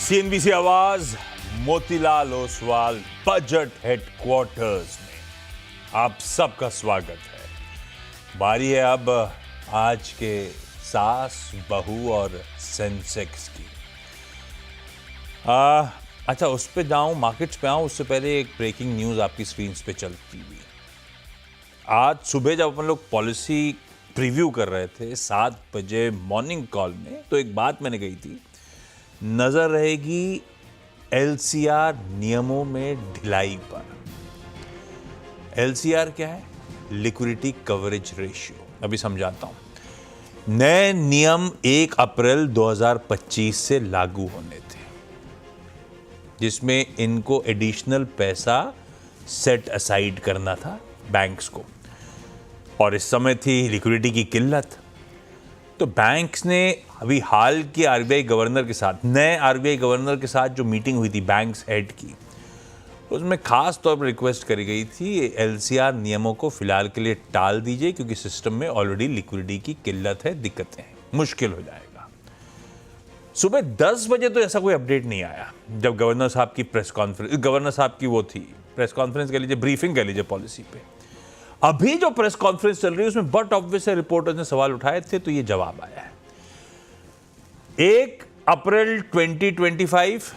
CNBC आवाज Motilal Oswal budget headquarters में आप सबका स्वागत है। बारी है अब आज के सास बहू और सेंसेक्स की। अच्छा, उस पे जाऊं, मार्केट्स पे आऊं उससे पहले एक ब्रेकिंग न्यूज आपकी स्क्रीन पे चलती हुई। आज सुबह जब अपन लोग पॉलिसी प्रीव्यू कर रहे थे 7 बजे मॉर्निंग कॉल में, तो एक बात मैंने कही थी, नजर रहेगी एलसीआर नियमों में ढिलाई पर। एलसीआर क्या है? Liquidity coverage ratio. अभी समझाता हूं। नए नियम 1 अप्रैल 2025 से लागू होने थे, जिसमें इनको एडिशनल पैसा सेट असाइड करना था बैंक्स को, और इस समय थी लिक्विडिटी की किल्लत। तो बैंक्स ने अभी हाल के आरबीआई गवर्नर के साथ, नए आरबीआई गवर्नर के साथ जो मीटिंग हुई थी बैंक्स हेड की, उसमें खास तौर पर रिक्वेस्ट करी गई थी एलसीआर नियमों को फिलहाल के लिए टाल दीजिए, क्योंकि सिस्टम में ऑलरेडी लिक्विडिटी की किल्लत है, दिक्कतें हैं, मुश्किल हो जाएगा। सुबह 10 बजे तो ऐसा कोई अपडेट नहीं आया, जब गवर्नर साहब की प्रेस कॉन्फ्रेंस, गवर्नर साहब की वो थी प्रेस कॉन्फ्रेंस कह लीजिए, ब्रीफिंग कह लीजिए पॉलिसी पे। अभी जो प्रेस कॉन्फ्रेंस चल रही है उसमें बट ऑब्वियस रिपोर्टर्स ने सवाल उठाए थे, तो ये जवाब आया है। 1 अप्रैल 2025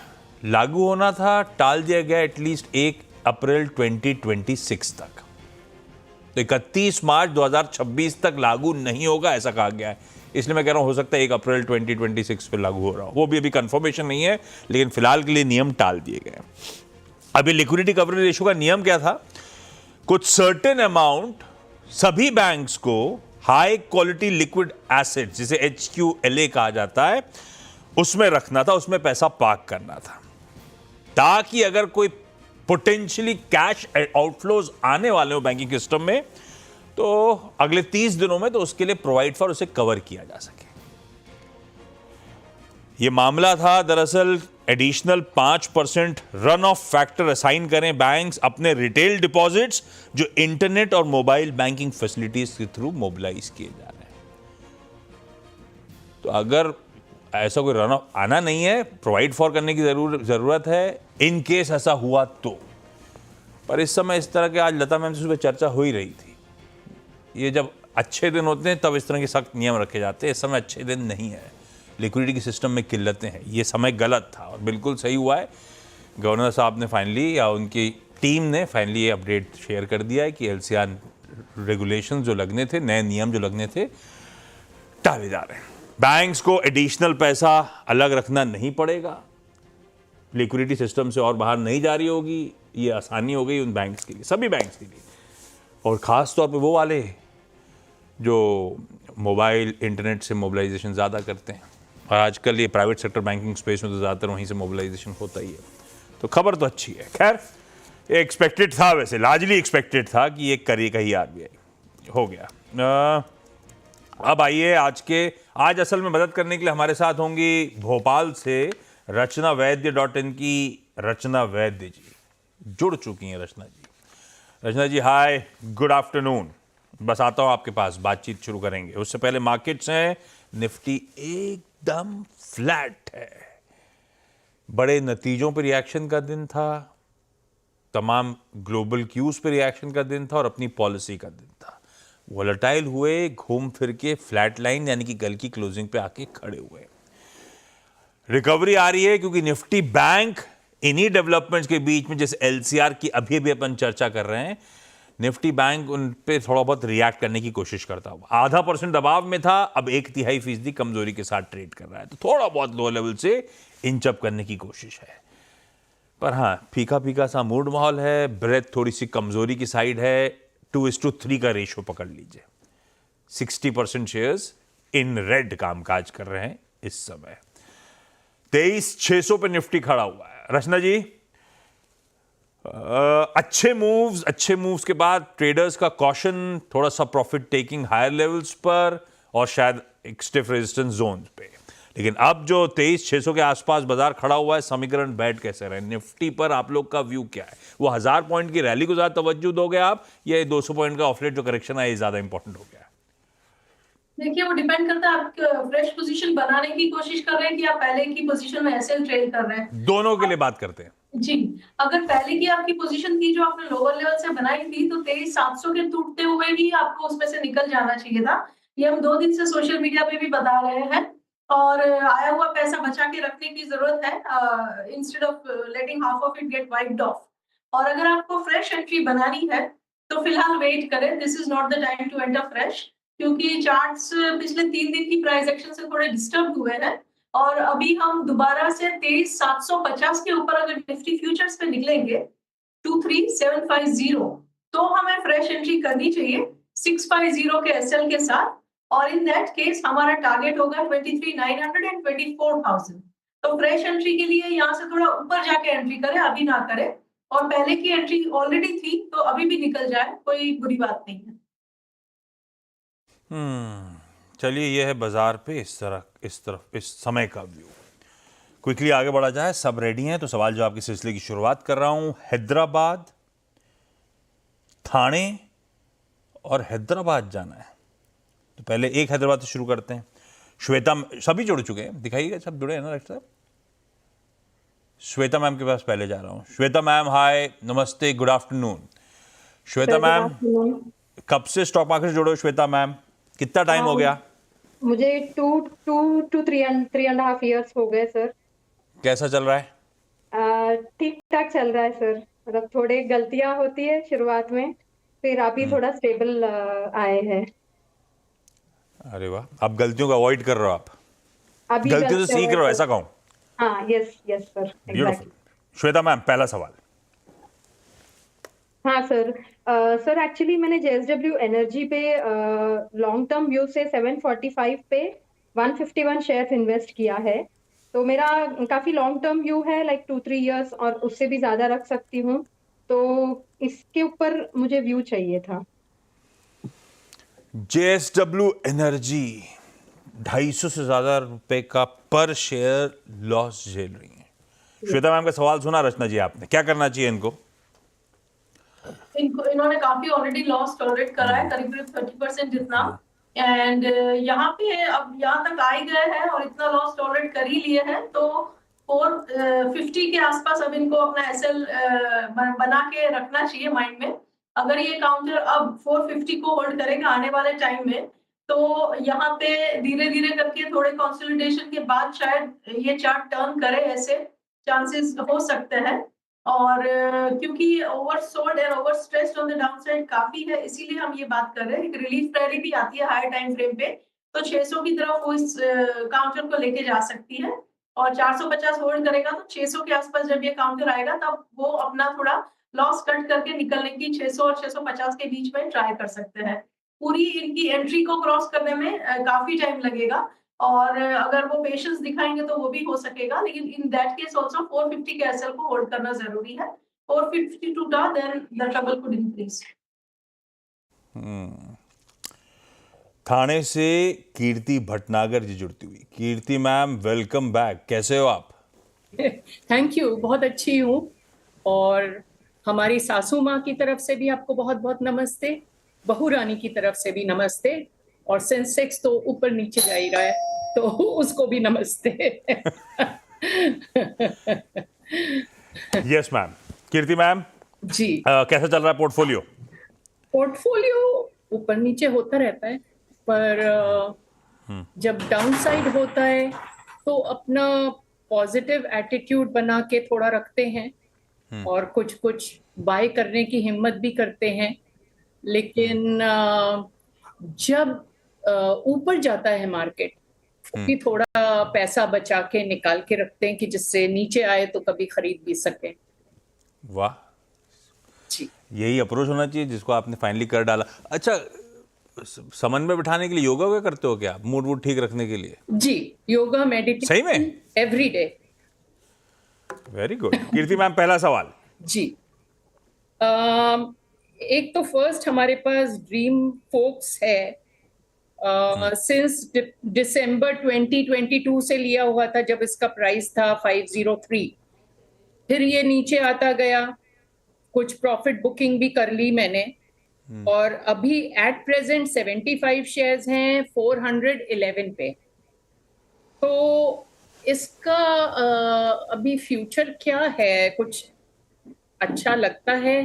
लागू होना था, टाल दिया गया एटलीस्ट 1 अप्रैल 2026 तक। तो 31 मार्च 2026 तक लागू नहीं होगा, ऐसा कहा गया है। इसलिए मैं कह रहा हूं, हो सकता है 1 अप्रैल 2026 पे लागू हो रहा हो, वो भी अभी कंफर्मेशन नहीं है, लेकिन फिलहाल के लिए नियम टाल दिए गए। अभी लिक्विडिटी कवरेज रेशियो का नियम क्या था? कुछ सर्टेन अमाउंट सभी बैंक्स को हाई क्वालिटी लिक्विड एसेट्स, जिसे HQLA कहा जाता है, उसमें रखना था, उसमें पैसा पार्क करना था, ताकि अगर कोई पोटेंशियली कैश आउटफ्लोज आने वाले हो बैंकिंग सिस्टम में, तो अगले 30 दिनों में तो उसके लिए प्रोवाइड फॉर, उसे कवर किया जा सके। यह मामला था दरअसल additional 5% run of factor assign करें बैंक्स अपने रिटेल डिपॉजिट्स, जो इंटरनेट और मोबाइल बैंकिंग फैसिलिटीज के थ्रू मोबिलाइज किए जा रहे हैं। तो अगर ऐसा कोई रन ऑफ आना नहीं है, प्रोवाइड फॉर करने की जरूरत है इन केस ऐसा हुआ तो। पर इस समय इस तरह के, आज लता मैम से सुबह चर्चा हो ही रही थी, ये जब अच्छे दिन होते हैं तब इस तरह के सख्त नियम रखे जाते हैं, इस समय अच्छे दिन नहीं है, लिक्विडिटी के सिस्टम में किल्लतें हैं, ये समय गलत था और बिल्कुल सही हुआ है। गवर्नर साहब ने फाइनली, या उनकी टीम ने फाइनली ये अपडेट शेयर कर दिया है कि एलसीआर रेगुलेशन जो लगने थे, नए नियम जो लगने थे, टाले जा रहे हैं। बैंक्स को एडिशनल पैसा अलग रखना नहीं पड़ेगा, लिक्विडिटी सिस्टम से और बाहर नहीं जारी होगी, ये आसानी हो गई उन बैंक्स के लिए, सभी बैंक्स के लिए, और ख़ास तौर पे वो वाले जो मोबाइल इंटरनेट से मोबिलाइजेशन ज़्यादा करते हैं। और आजकल ये प्राइवेट सेक्टर बैंकिंग स्पेस में तो ज़्यादातर वहीं से मोबिलाइजेशन होता ही है। तो खबर तो अच्छी है। खैर, ये एक्सपेक्टेड था, वैसे लार्जली एक्सपेक्टेड था कि ये करेगा ही आरबीआई, हो गया। अब आइए आज असल में मदद करने के लिए हमारे साथ होंगी भोपाल से रचनावैद्य.in की रचना वैद्य जी, जुड़ चुकी हैं। रचना जी हाय, गुड आफ्टरनून। बस आता हूं आपके पास, बातचीत शुरू करेंगे। उससे पहले मार्केट्स हैं, निफ्टी एकदम फ्लैट है, बड़े नतीजों पर रिएक्शन का दिन था, तमाम ग्लोबल क्यूज पर रिएक्शन का दिन था, और अपनी पॉलिसी का दिन था। वोलेटाइल हुए, घूम फिर के फ्लैट लाइन यानी कि कल की क्लोजिंग पे आके खड़े हुए। रिकवरी आ रही है क्योंकि निफ्टी बैंक इन्हीं डेवलपमेंट्स के बीच में, जैसे एलसीआर की अभी अभी अपन चर्चा कर रहे हैं, निफ्टी बैंक उन पे थोड़ा बहुत रिएक्ट करने की कोशिश करता हुआ 0.5% दबाव में था, अब 1/3% कमजोरी के साथ ट्रेड कर रहा है। तो थोड़ा बहुत लो लेवल से इंचअप करने की कोशिश है, पर हाँ, फीका फीका सा मूड माहौल है, ब्रेथ थोड़ी सी कमजोरी की साइड है। 2:3 का रेशियो पकड़ लीजिए। 60% शेयर्स इन रेड कामकाज कर रहे हैं इस समय। 23,600 पे निफ्टी खड़ा हुआ है। रचना जी, अच्छे मूव्स के बाद ट्रेडर्स का कॉशन, थोड़ा सा प्रॉफिट टेकिंग हायर लेवल्स पर, और शायद एक स्टिफ रेजिस्टेंस जोन पे। लेकिन अब जो 23,600 के आसपास बाजार खड़ा हुआ है, समीकरण बैठ कैसे रहे? निफ्टी पर आप लोग का व्यू क्या है? वो 1000 पॉइंट की रैली को ज्यादा तवज्जो दोगे आप, या 200 पॉइंट का ऑफलेट जो करेक्शन है ये ज्यादा इंपॉर्टेंट हो गया है? देखिए वो डिपेंड करता है आप फ्रेश पोजीशन बनाने की कोशिश कर रहे हैं कि आप पहले की पोजीशन में एसएल ट्रेड कर रहे हैं। दोनों के लिए बात करते हैं। जी, अगर पहले की आपकी पोजीशन थी जो आपने लोअर लेवल से बनाई थी तो 23,700 के टूटते हुए ही आपको उसमें से निकल जाना चाहिए था। ये हम 2 दिन से सोशल मीडिया पे भी बता रहे हैं और आया हुआ पैसा बचा के रखने की ज़रूरत है instead of letting half of it get wiped off. और अगर आपको फ्रेश एंट्री बनानी है तो फिलहाल वेट करें, this is not the time to enter fresh, क्योंकि चार्ट्स पिछले 3 दिन की प्राइस एक्शन से थोड़े डिस्टर्ब हुए हैं और अभी हम दोबारा से 23,750 के ऊपर अगर निफ्टी फ्यूचर्स पे निकलेंगे 23,750 तो हमें फ्रेश एंट्री करनी चाहिए 650 के एसएल के साथ और इन दैट केस हमारा टारगेट होगा 23,900 एंड 24,000। तो फ्रेश एंट्री के लिए यहाँ से थोड़ा ऊपर जाके एंट्री करें, अभी ना करें, और पहले की एंट्री ऑलरेडी थी तो अभी भी निकल जाए, कोई बुरी बात नहीं है। चलिए, ये है बाजार पे इस तरफ इस समय का व्यू। क्विकली आगे बढ़ा जाए, सब रेडी हैं तो सवाल जवाब के सिलसिले की शुरुआत कर रहा हूं। हैदराबाद, थाने और हैदराबाद जाना है तो पहले एक हैदराबाद से शुरू करते हैं। श्वेता, सभी जुड़ चुके हैं, दिखाइएगा सब जुड़े हैं ना डॉक्टर साहब? श्वेता मैम के पास पहले जा रहा हूं। श्वेता मैम, हाय, नमस्ते, गुड आफ्टरनून। श्वेता मैम, कब से स्टॉक मार्केट से जुड़े हो श्वेता मैम? कितना टाइम हो गया? मुझे 3.5 years हो गए सर। कैसा चल रहा है? ठीक ठाक चल रहा है सर, मतलब थोड़े गलतियां होती है शुरुआत में, फिर अभी थोड़ा स्टेबल आए हैं। अरे वाह, आप गलतियों को अवॉइड कर रहे हो, आप अभी गलतियों से सीख रहे हो, ऐसा कहूं? हाँ, yes yes sir, beautiful. Shweta ma'am, पहला सवाल। हाँ सर, सर एक्चुअली मैंने जेएसडब्ल्यू एनर्जी पे लॉन्ग टर्म व्यू से 745 पे 151 शेयर्स इन्वेस्ट किया है। तो मेरा काफी लॉन्ग टर्म व्यू है, लाइक 2-3 years, और उससे भी ज्यादा रख सकती हूँ, तो इसके ऊपर मुझे व्यू चाहिए था। जेएसडब्ल्यू एनर्जी 250 से ज्यादा रुपए का पर शेयर लॉस झेल रही है। श्वेता मैम का सवाल सुना रचना जी आपने, क्या करना चाहिए इनको? इन्होंने काफी ऑलरेडी लॉस टॉलरेट करा है, करीब 30% जितना, एंड यहाँ पे अब यहाँ तक आ ही गए हैं और इतना लॉस टॉलरेट कर ही लिए हैं तो 450 के आसपास अब इनको अपना एसएल बना के रखना चाहिए माइंड में। अगर ये काउंटर अब 450 को होल्ड करेगा आने वाले टाइम में तो यहाँ पे धीरे धीरे करके थोड़े कंसोलिडेशन के बाद शायद ये चार्ट टर्न करे, ऐसे चांसेस हो सकते हैं। और क्योंकि oversold and overstressed on the downside काफी है, इसीलिए हम ये बात कर रहे हैं। एक रिलीफ रैली भी आती है हाई टाइम फ्रेम पे, तो 600 की तरफ वो इस काउंटर को लेके जा सकती है और 450 होल्ड करेगा तो 600 के आसपास जब ये काउंटर आएगा तब वो अपना थोड़ा लॉस कट करके निकलने की 600 और 650 के बीच में ट्राई कर सकते हैं। पूरी इनकी एंट्री को क्रॉस करने में काफी टाइम लगेगा और अगर वो पेशेंस दिखाएंगे तो वो भी हो सकेगा, लेकिन इन दैट केस आल्सो 450 के एसएल को होल्ड करना जरूरी है। 450 today then the trouble could increase. थाने से कीर्ति भटनागर जी जुड़ती हुई। कीर्ति मैम, वेलकम बैक, कैसे हो आप? थैंक यू, बहुत अच्छी हूँ और हमारी सासू माँ की तरफ से भी आपको बहुत बहुत नमस्ते, बहू रानी की तरफ से भी नमस्ते, और सेंसेक्स तो ऊपर नीचे जा ही रहा है तो उसको भी नमस्ते। Yes ma'am. Kirti ma'am ji, कैसा चल रहा है पोर्टफोलियो? पोर्टफोलियो ऊपर नीचे होता रहता है, पर जब डाउनसाइड होता है तो अपना पॉजिटिव एटीट्यूड बना के थोड़ा रखते हैं और कुछ कुछ बाय करने की हिम्मत भी करते हैं, लेकिन जब ऊपर जाता है मार्केट भी थोड़ा पैसा बचा के निकाल के रखते हैं कि जिससे नीचे आए तो कभी खरीद भी सके। वाह, यही अप्रोच होना चाहिए जिसको आपने फाइनली कर डाला। अच्छा, समन्वय बिठाने के लिए योगा वगैरह करते हो क्या, मूड वूड ठीक रखने के लिए? जी, योगा, मेडिटेशन, सही में every day. Very good. Kirti ma'am, पहला सवाल। जी, एक तो फर्स्ट हमारे पास ड्रीम फोक्स है, सिंस दिसंबर 2022 से लिया हुआ था जब इसका प्राइस था 503, फिर ये नीचे आता गया, कुछ प्रॉफिट बुकिंग भी कर ली मैंने, और अभी एट प्रेजेंट 75 शेयर्स हैं 411 पे। तो इसका अभी फ्यूचर क्या है, कुछ अच्छा लगता है,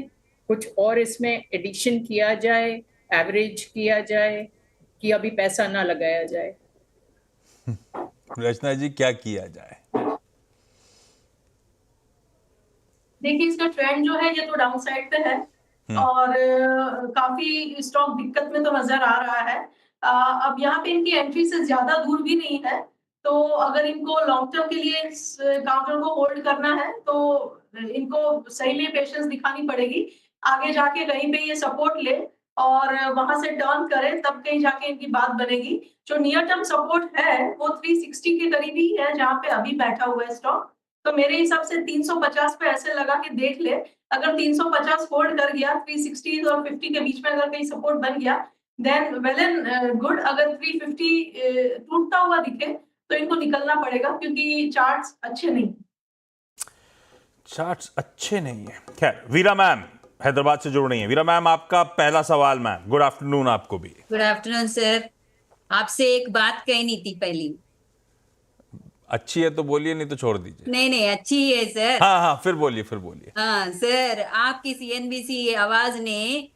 कुछ और इसमें एडिशन किया जाए, एवरेज किया जाए, कि अभी पैसा ना लगाया जाए? रचना जी क्या किया जाए? देखिए, इसका ट्रेंड जो है ये तो डाउन साइड पे है और काफी स्टॉक दिक्कत में तो नजर आ रहा है। अब यहाँ पे इनकी एंट्री से ज्यादा दूर भी नहीं है, तो अगर इनको लॉन्ग टर्म के लिए इस काउंटर को होल्ड करना है तो इनको सही में पेशेंस दिखानी पड़ेगी। आगे जाके कहीं पे ये सपोर्ट ले और वहां से टर्न करे, तब कहीं जाके इनकी बात बनेगी। जो नियर टर्म सपोर्ट है वो 360 के करीब ही है जहाँ पे अभी बैठा हुआ है स्टॉक। तो मेरे हिसाब से 350 पे ऐसे लगा के देख ले। अगर 350 होल्ड कर गया, 360 और 50 के बीच में अगर कहीं सपोर्ट बन गया, देन वेल एंड गुड। अगर 350 टूटता हुआ दिखे तो इनको निकलना पड़ेगा, क्योंकि चार्ट्स अच्छे नहीं। चार्ट्स अच्छे नहीं है। खैर, वीरा मैम हैदराबाद से जुड़ रही हैं। वीरा मैम, आपका पहला सवाल। मैम गुड आफ्टरनून आपको भी। Good afternoon sir. आपसे एक बात कहनी थी पहली। अच्छी है तो बोलिए, नहीं तो छोड़ दीजिए। नहीं नहीं, अच्छी है सर। हाँ हाँ, फिर बोलिए फिर बोलिए। हाँ सर, आपकी सीएनबीसी आवाज ने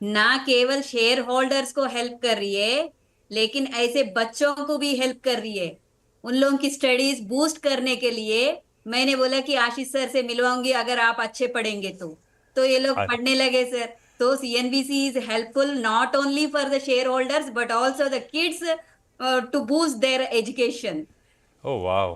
ना केवल शेयर होल्डर्स को हेल्प कर रही है, लेकिन ऐसे बच्चों को भी हेल्प कर रही है। उन लोगों की स्टडीज बूस्ट करने के लिए मैंने बोला कि आशीष सर से मिलवाऊंगी, अगर आप अच्छे पढ़ेंगे तो ये लोग अच्छा। पढ़ने लगे सर। तो CNBC is helpful not only for the shareholders but also the kids to boost their education. Oh वाह,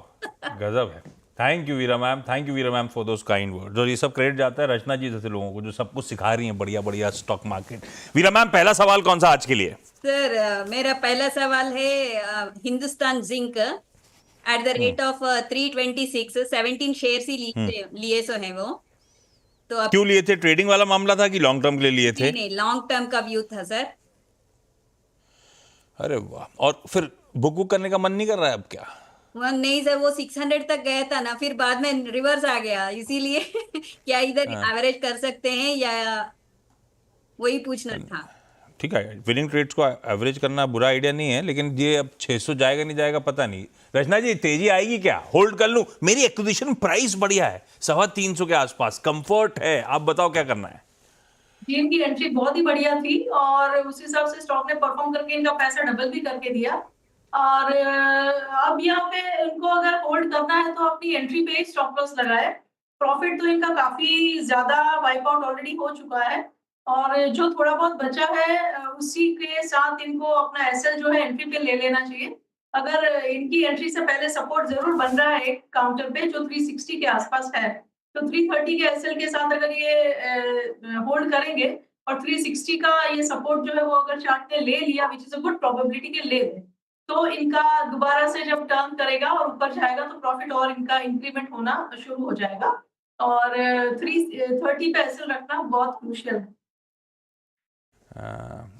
गजब है। Thank you Veera ma'am, thank you Veera ma'am for those kind words. और ये सब क्रेडिट जाता है रचना जी जैसे लोगों को, जो सब कुछ सिखा रही हैं बढ़िया बढ़िया स्टॉक मार्केट। वीरा मैम, पहला सवाल कौन सा आज के लिए? सर मेरा पहला सवाल है Hindustan zinc at the rate of 326, 17 share ही लिए सो है वो। तो अब क्यों लिए थे? ट्रेडिंग वाला मामला था कि लॉन्ग टर्म के लिए लिए थे? नहीं, लॉन्ग टर्म का व्यू था सर। अरे वाह, और फिर बुक करने का मन नहीं कर रहा है अब क्या? वो नहीं सर, वो 600 तक गया था ना, फिर बाद में रिवर्स आ गया, इसीलिए क्या इधर एवरेज कर सकते हैं या वही पूछना था। ठीक है, विनिंग ट्रेड्स को एवरेज करना बुरा आइडिया नहीं है, लेकिन ये अब 600 जाएगा नहीं जाएगा पता नहीं। रचना जी, तेजी आएगी क्या? होल्ड कर लूं? मेरी एक्विजिशन प्राइस बढ़िया है, 350 के आसपास कंफर्ट है। आप बताओ क्या करना है? जी, इनकी एंट्री बहुत ही बढ़िया थी और उस हिसाब से स्टॉक ने परफॉर्म करके इनका पैसा डबल भी करके दिया। और अब यहाँ पे इनको अगर होल्ड करना है तो अपनी एंट्री पे ही स्टॉप लॉस लगाए। प्रॉफिट तो इनका काफी ज्यादा वाइप आउट ऑलरेडी हो चुका है और जो थोड़ा बहुत बचा है उसी के साथ इनको अपना एसएल जो है एंट्री पे ले लेना चाहिए। अगर इनकी एंट्री से पहले सपोर्ट जरूर बन रहा है एक काउंटर पे जो 360 के आसपास है, तो 330 के एसएल के साथ अगर ये होल्ड करेंगे और 360 का ये सपोर्ट जो है वो अगर चार्ट ने ले लिया, which is a good probability के ले लें, तो इनका दोबारा से जब टर्न करेगा और ऊपर जाएगा तो प्रॉफिट और इनका इंक्रीमेंट होना शुरू हो जाएगा। और 330 पे एसएल रखना बहुत क्रूशियल है।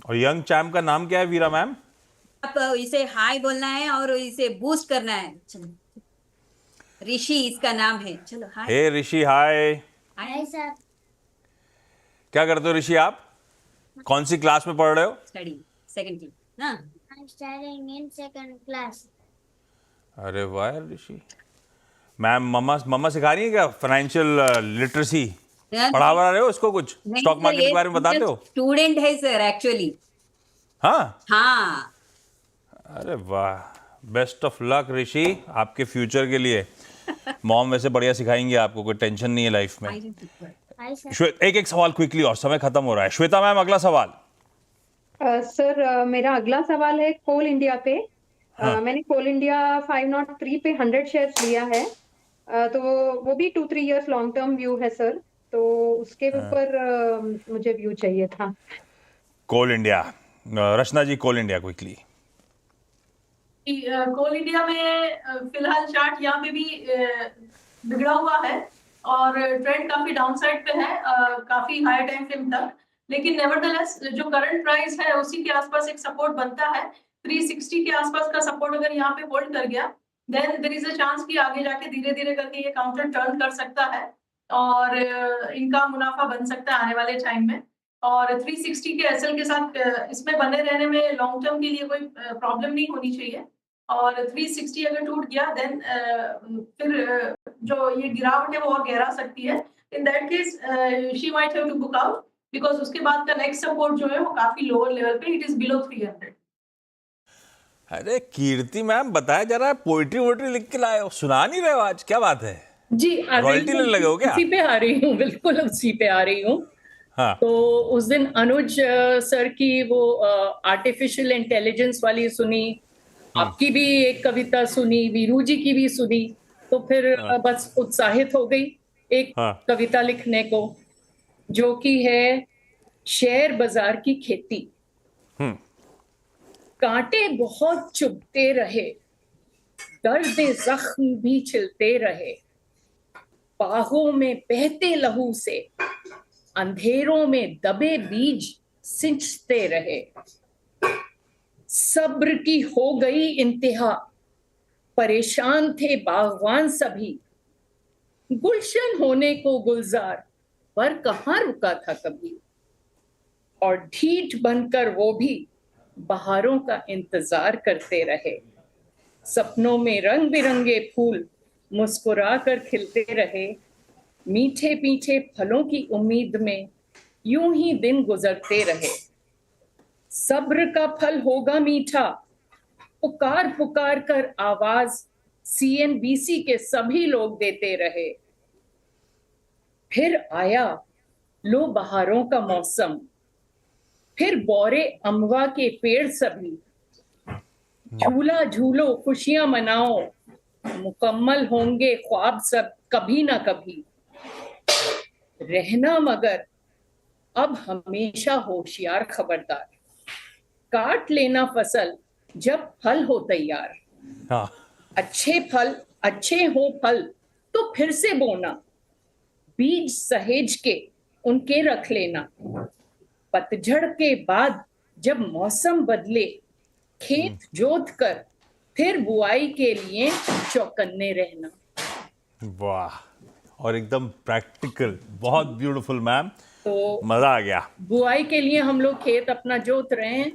और यंग चैम्प का नाम क्या है वीरा मैम? आप इसे हाई बोलना है और इसे बूस्ट करना है। चलो, ऋषि इसका नाम है। चलो हाय। हे ऋषि, हाय। Hi sir. क्या करते हो ऋषि आप? कौन सी क्लास में पढ़ रहे हो? स्टडी सेकंड क्लास ना। I'm studying in second class. अरे वाह ऋषि। मैम मम्मा सिखा रही है क्या फाइनेंशियल लिटरेसी? पढ़ा रहे हो इसको कुछ? स्टॉक मार्केट के बारे में बताते हो? स्टूडेंट है सर एक्चुअली। हाँ हाँ। अरे वाह, बेस्ट ऑफ लक ऋषि आपके फ्यूचर के लिए। मॉम वैसे बढ़िया सिखाएंगे आपको, कोई टेंशन नहीं है लाइफ में। Hi sir. श्वेत, एक सवाल क्विकली और समय खत्म हो रहा है। श्वेता मैम, अगला सवाल। सर मेरा अगला सवाल है कोल इंडिया पे। मैंने कोल इंडिया 503 पे 100 शेयर्स लिया है। तो वो भी 2-3 इयर्स लॉन्ग टर्म व्यू है सर, तो उसके ऊपर मुझे व्यू चाहिए था। कोल इंडिया, रचना जी कोल इंडिया क्विकली। कोल इंडिया में फिलहाल चार्ट यहाँ पे भी बिगड़ा हुआ है और ट्रेंड काफी डाउनसाइड पे है, काफी हाई टाइम फ्रेम तक। लेकिन नेवरदलेस जो करंट प्राइस है उसी के आसपास एक सपोर्ट बनता है। 360 के आसपास का सपोर्ट अगर यहाँ पे होल्ड कर गया, then there is a chance कि आगे जाके धीरे धीरे करके ये काउंटर टर्न कर सकता है और इनका मुनाफा बन सकता है आने वाले टाइम में। और 360 के एसएल के साथ इसमें बने रहने में लॉन्ग टर्म के लिए कोई प्रॉब्लम नहीं होनी चाहिए। और 360 अगर टूट गया देन फिर जो ये गिरावट है वो और गहरा सकती है। In that case she might have to book out because उसके बाद का नेक्स्ट सपोर्ट जो है वो काफी लोअर लेवल पे, इट इज बिलो 300। अरे कीर्ति मैम बताया जा रहा है पोइट्री वोट्री लिख के लाए हो, सुना नहीं रहे हो आज, क्या बात है? जी रॉयल्टी लेने लगे हो क्या? उसी पे आ रही हूँ, बिल्कुल उसी पे आ रही हूँ। हाँ। तो उस दिन अनुज सर की वो आर्टिफिशियल इंटेलिजेंस वाली सुनी, आपकी भी एक कविता सुनी, वीरू जी की भी सुनी, तो फिर बस उत्साहित हो गई एक कविता लिखने को, जो कि है शेयर बाजार की खेती। कांटे बहुत चुभते रहे, दर्द जख्म भी छिलते रहे, बाहों में बहते लहू से अंधेरों में दबे बीज सिंचते रहे। सब्र की हो गई इंतहा, परेशान थे बागवान सभी, गुलशन होने को गुलजार पर कहाँ रुका था कभी। और ढीठ बनकर वो भी बहारों का इंतजार करते रहे, सपनों में रंग बिरंगे फूल मुस्कुरा कर खिलते रहे, मीठे मीठे फलों की उम्मीद में यूं ही दिन गुजरते रहे। सब्र का फल होगा मीठा, पुकार पुकार कर आवाज CNBC के सभी लोग देते रहे। फिर आया लो बहारों का मौसम, फिर बौरे अमवा के पेड़ सभी, झूला झूलो खुशियां मनाओ, मुकम्मल होंगे ख्वाब सब कभी ना कभी। रहना मगर अब हमेशा होशियार खबरदार, काट लेना फसल जब फल हो तैयार। हाँ। अच्छे हो फल तो फिर से बोना, बीज सहेज के उनके रख लेना। पतझड़ के बाद जब मौसम बदले, खेत जोत कर फिर बुआई के लिए चौकन्ने रहना। वाह, और एकदम प्रैक्टिकल, बहुत ब्यूटीफुल मैम, तो मजा आ गया। बुआई के लिए हम लोग खेत अपना जोत रहे हैं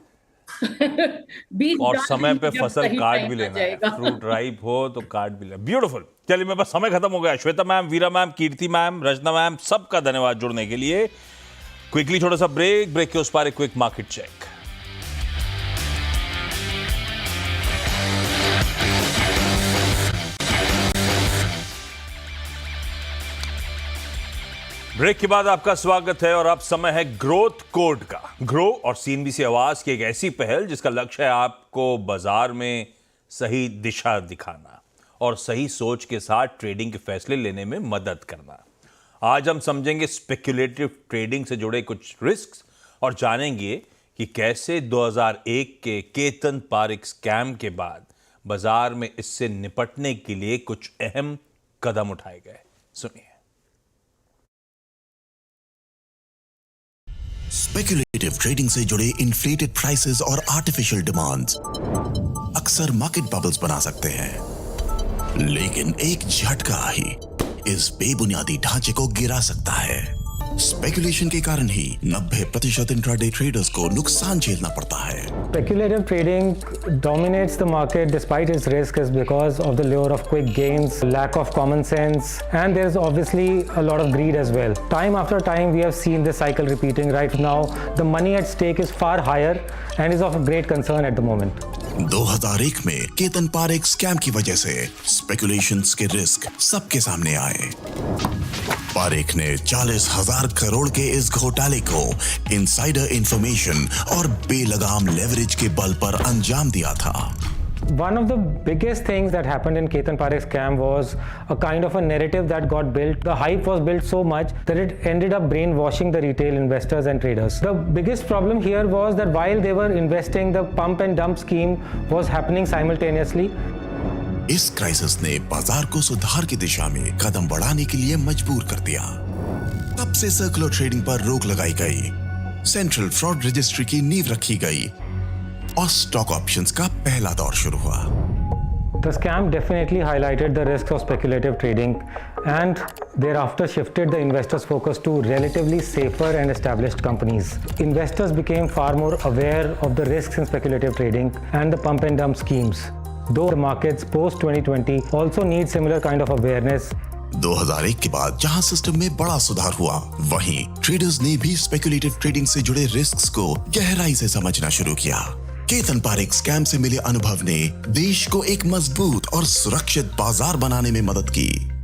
बीज और डाल समय पे जब फसल सही काट टाइम भी आ लेना है, जाएगा। फ्रूट राइप हो तो काट भी लेना। ब्यूटीफुल। चलिए मेरे पास समय खत्म हो गया। श्वेता मैम, वीरा मैम, कीर्ति मैम, रचना मैम, सबका धन्यवाद जुड़ने के लिए। क्विकली थोड़ा सा ब्रेक के उस पार एक क्विक मार्केट चेक। ब्रेक के बाद आपका स्वागत है और अब समय है ग्रोथ कोड का। ग्रो और CNBC आवाज की एक ऐसी पहल जिसका लक्ष्य है आपको बाजार में सही दिशा दिखाना और सही सोच के साथ ट्रेडिंग के फैसले लेने में मदद करना। आज हम समझेंगे स्पेक्युलेटिव ट्रेडिंग से जुड़े कुछ रिस्क और जानेंगे कि कैसे 2001 के केतन पारेख स्कैम के बाद बाजार में इससे निपटने के लिए कुछ अहम कदम उठाए गए। सुनिए। स्पेक्युलेटिव ट्रेडिंग से जुड़े इन्फ्लेटेड प्राइसेस और आर्टिफिशियल डिमांड्स अक्सर मार्केट बबल्स बना सकते हैं, लेकिन एक झटका ही इस बेबुनियादी ढांचे को गिरा सकता है। स्पेकुलेशन के कारण ही 90% इंट्राडे ट्रेडर्स को नुकसान झेलना पड़ता है। Speculative trading dominates the market despite its risk is because of the lure of quick gains, lack of common sense, and there's obviously a lot of greed as well. Time after time we have seen this cycle repeating. Right now the money at stake is far higher and is of great concern at the moment. 2001 में Ketan Parekh scam की वजह से speculations के risk सबके सामने आए। पारेख ने 40,000 करोड़ के इस घोटाले को इनसाइडर इंफॉर्मेशन और बेलगाम लेवरेज के बल पर अंजाम दिया था। One of the biggest things that happened in Ketan Parekh scam was a kind of a narrative that got built. The hype was built so much that it ended up brainwashing the retail investors and traders. The biggest problem here was that while they were investing, the pump and dump scheme was happening simultaneously. इस crisis ने बाजार को सुधार की दिशा में कदम बढ़ाने के लिए मजबूर कर दिया। तब से सर्कुलर ट्रेडिंग पर रोक लगाई गई, सेंट्रल फ्रॉड रजिस्ट्री की नींव रखी गई और स्टॉक ऑप्शंस का पहला दौर शुरू हुआ। The scam definitely highlighted the risks of speculative trading and thereafter shifted the investors' focus to relatively safer and established companies. Investors became far more aware of the risks in speculative trading and the pump and dump schemes. Though the markets post 2020 also need similar kind of awareness. 2001 के बाद जहां system में बड़ा सुधार हुआ, वहीं traders ने भी स्पेकुलेटिव ट्रेडिंग से जुड़े रिस्क्स को गहराई से समझना शुरू किया। केतन पारेख स्कैम से मिले अनुभव ने देश को एक मजबूत और सुरक्षित बाजार बनाने में मदद की।